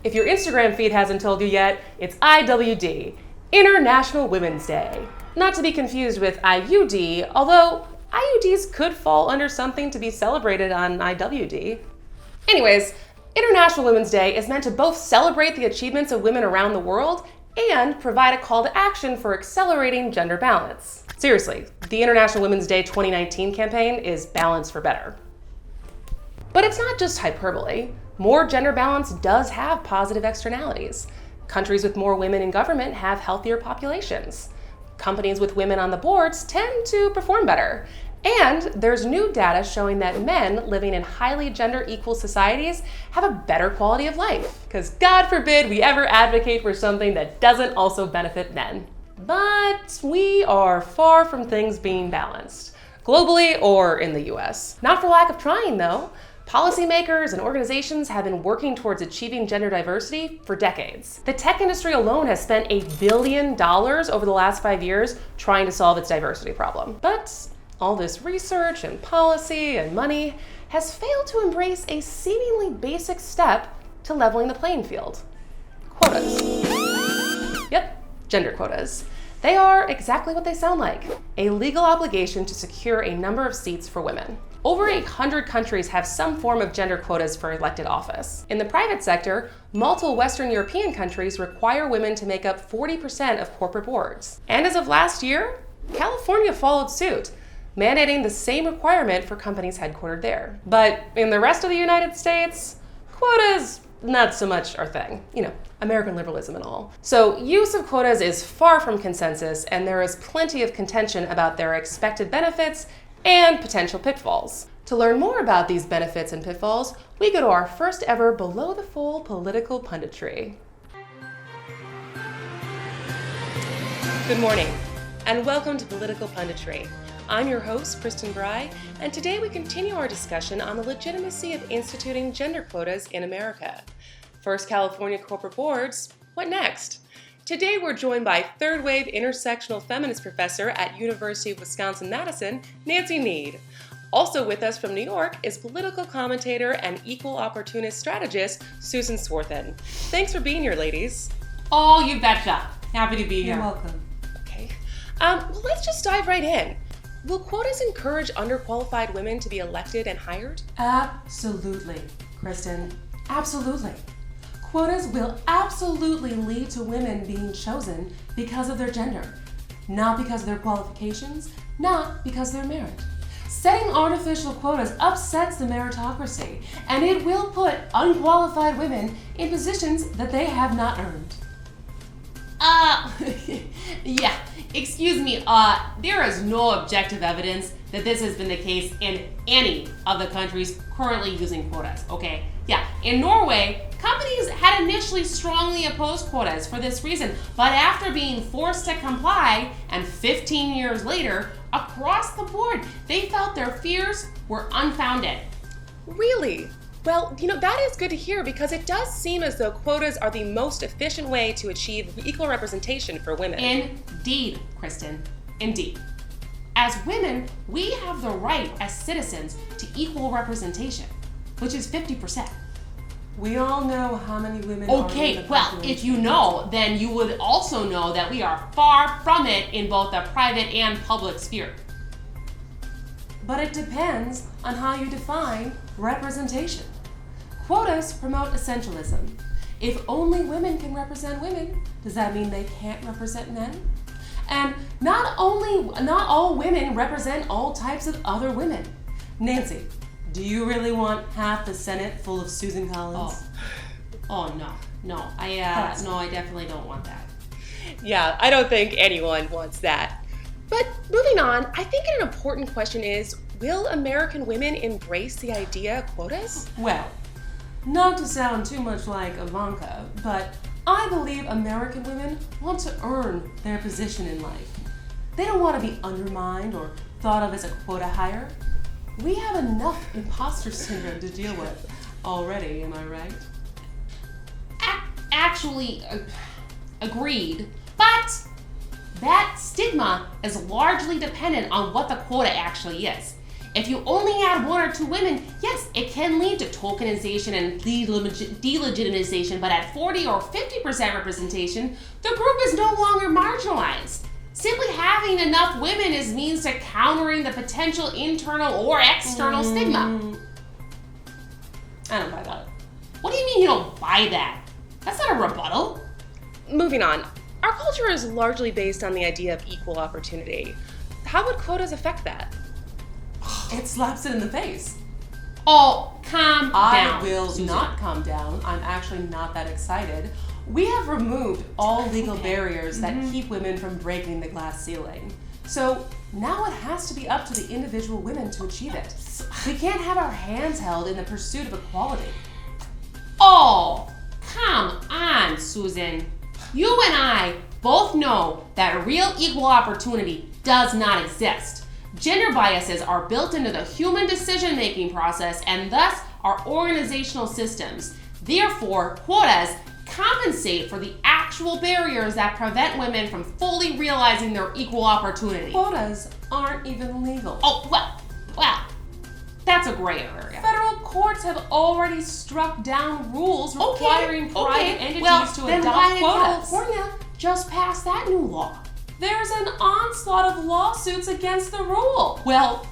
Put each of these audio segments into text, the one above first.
If your Instagram feed hasn't told you yet, it's IWD, International Women's Day. Not to be confused with IUD, although IUDs could fall under something to be celebrated on IWD. Anyways, International Women's Day is meant to both celebrate the achievements of women around the world and provide a call to action for accelerating gender balance. Seriously, the International Women's Day 2019 campaign is balance for better. But it's not just hyperbole. More gender balance does have positive externalities. Countries with more women in government have healthier populations. Companies with women on the boards tend to perform better. And there's new data showing that men living in highly gender equal societies have a better quality of life. Because God forbid we ever advocate for something that doesn't also benefit men. But we are far from things being balanced, globally or in the US. Not for lack of trying though. Policymakers and organizations have been working towards achieving gender diversity for decades. The tech industry alone has spent $1 billion over the last 5 years trying to solve its diversity problem. But all this research and policy and money has failed to embrace a seemingly basic step to leveling the playing field: quotas. Yep, gender quotas. They are exactly what they sound like: a legal obligation to secure a number of seats for women. Over 100 countries have some form of gender quotas for elected office. In the private sector, multiple Western European countries require women to make up 40% of corporate boards. And as of last year, California followed suit, mandating the same requirement for companies headquartered there. But in the rest of the United States, quotas, not so much our thing. You know, American liberalism and all. So use of quotas is far from consensus, and there is plenty of contention about their expected benefits and potential pitfalls. To learn more about these benefits and pitfalls, we go to our first ever Below the Fold political punditry. Good morning, and welcome to Political Punditry. I'm your host, Kristin Brey, and today we continue our discussion on the legitimacy of instituting gender quotas in America. First, California corporate boards. What next? Today we're joined by third-wave intersectional feminist professor at University of Wisconsin-Madison, Nancy Mead. Also with us from New York is political commentator and equal opportunist strategist, Susan Swarthen. Thanks for being here, ladies. Oh, you betcha. Happy to be here. You're welcome. Okay. Well, let's just dive right in. Will quotas encourage underqualified women to be elected and hired? Absolutely, Kristin. Absolutely. Quotas will absolutely lead to women being chosen because of their gender, not because of their qualifications, not because of their merit. Setting artificial quotas upsets the meritocracy, and it will put unqualified women in positions that they have not earned. Yeah, excuse me, there is no objective evidence that this has been the case in any of the countries currently using quotas, okay? Yeah, in Norway, companies had initially strongly opposed quotas for this reason, but after being forced to comply, and 15 years later, across the board, they felt their fears were unfounded. Really? Well, that is good to hear because it does seem as though quotas are the most efficient way to achieve equal representation for women. Indeed, Kristin, indeed. As women, we have the right as citizens to equal representation, which is 50%. We all know how many women Okay, are in the well, population. if you know, then you would also know that we are far from it in both the private and public sphere. But it depends on how you define representation. Quotas promote essentialism. If only women can represent women, does that mean they can't represent men? And not all women represent all types of other women. Nancy, do you really want half the Senate full of Susan Collins? Oh no, I definitely don't want that. Yeah, I don't think anyone wants that. But moving on, I think an important question is, will American women embrace the idea of quotas? Well, not to sound too much like Ivanka, but I believe American women want to earn their position in life. They don't want to be undermined or thought of as a quota hire. We have enough imposter syndrome to deal with already, am I right? Actually, agreed, but that stigma is largely dependent on what the quota actually is. If you only add 1 or 2 women, yes, it can lead to tokenization and delegitimization, but at 40 or 50% representation, the group is no longer marginalized. Simply having enough women is means to countering the potential internal or external stigma. I don't buy that. What do you mean you don't buy that? That's not a rebuttal. Moving on. Our culture is largely based on the idea of equal opportunity. How would quotas affect that? It slaps it in the face. Oh, calm down. I will Susan. not calm down. I'm actually not that excited. We have removed all legal barriers that keep women from breaking the glass ceiling. So now it has to be up to the individual women to achieve it. We can't have our hands held in the pursuit of equality. Oh, come on, Susan. You and I both know that real equal opportunity does not exist. Gender biases are built into the human decision-making process and thus our organizational systems. Therefore, quotas compensate for the actual barriers that prevent women from fully realizing their equal opportunity. Quotas aren't even legal. Oh, well, that's a gray area. Federal courts have already struck down rules requiring private entities to then adopt why did quotas. California just pass that new law? There's an onslaught of lawsuits against the rule. Well,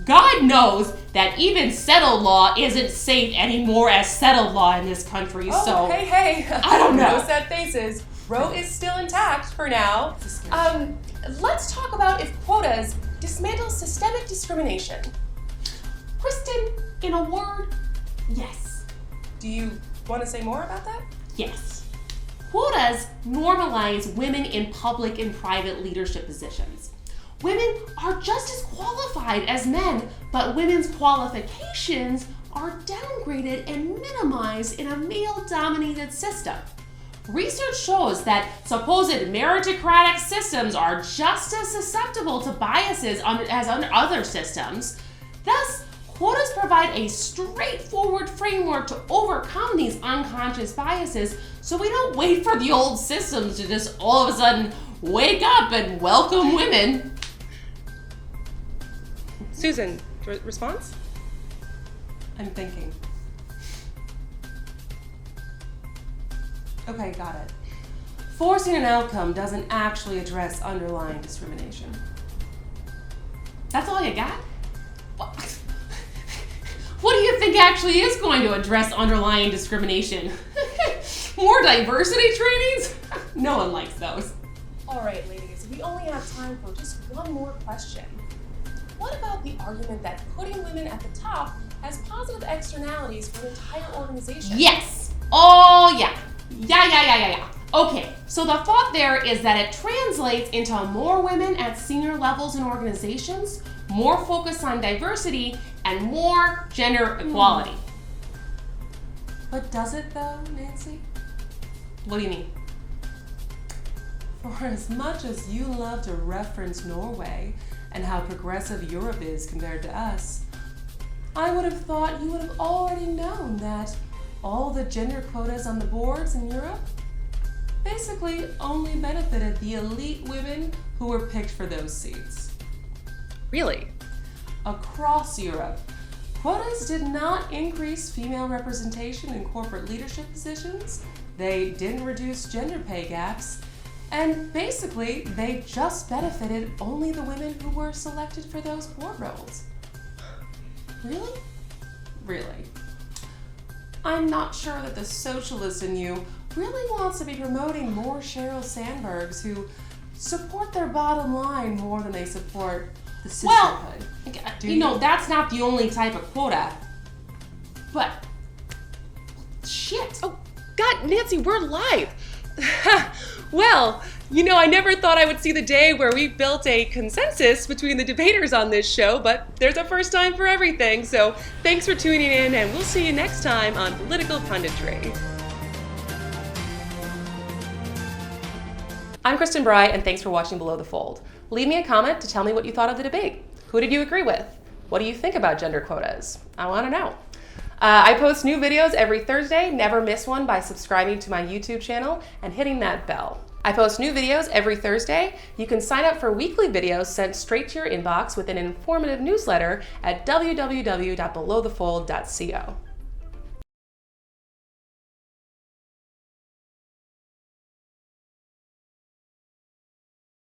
God knows that even settled law isn't safe anymore as settled law in this country, so... Hey. I don't know. No sad faces. Roe is still intact for now. Let's talk about if quotas dismantle systemic discrimination. Kristin, in a word, yes. Do you want to say more about that? Yes. Quotas normalize women in public and private leadership positions. Women are just as qualified as men, but women's qualifications are downgraded and minimized in a male-dominated system. Research shows that supposed meritocratic systems are just as susceptible to biases as other systems. Thus, quotas provide a straightforward framework to overcome these unconscious biases so we don't wait for the old systems to just all of a sudden wake up and welcome women. Susan, response? I'm thinking. Okay, got it. Forcing an outcome doesn't actually address underlying discrimination. That's all you got? What do you think actually is going to address underlying discrimination? More diversity trainings? No one likes those. All right, ladies, we only have time for just one more question. What about the argument that putting women at the top has positive externalities for the entire organization? Yes. Oh, yeah. Yeah. Okay, so the thought there is that it translates into more women at senior levels in organizations, more focus on diversity, and more gender equality. But does it though, Nancy? What do you mean? For as much as you love to reference Norway and how progressive Europe is compared to us, I would have thought you would have already known that all the gender quotas on the boards in Europe basically only benefited the elite women who were picked for those seats. Really? Across Europe, quotas did not increase female representation in corporate leadership positions, they didn't reduce gender pay gaps, and basically they just benefited only the women who were selected for those board roles. Really? Really. I'm not sure that the socialist in you really wants to be promoting more Sheryl Sandbergs who support their bottom line more than they support the sisterhood. Well, that's not the only type of quota. But, shit. Oh, God, Nancy, we're live. Well, I never thought I would see the day where we built a consensus between the debaters on this show, but there's a first time for everything. So thanks for tuning in, and we'll see you next time on Political Punditry. I'm Kristin Brey, and thanks for watching Below the Fold. Leave me a comment to tell me what you thought of the debate. Who did you agree with? What do you think about gender quotas? I want to know. I post new videos every Thursday. Never miss one by subscribing to my YouTube channel and hitting that bell. I post new videos every Thursday. You can sign up for weekly videos sent straight to your inbox with an informative newsletter at www.belowthefold.co.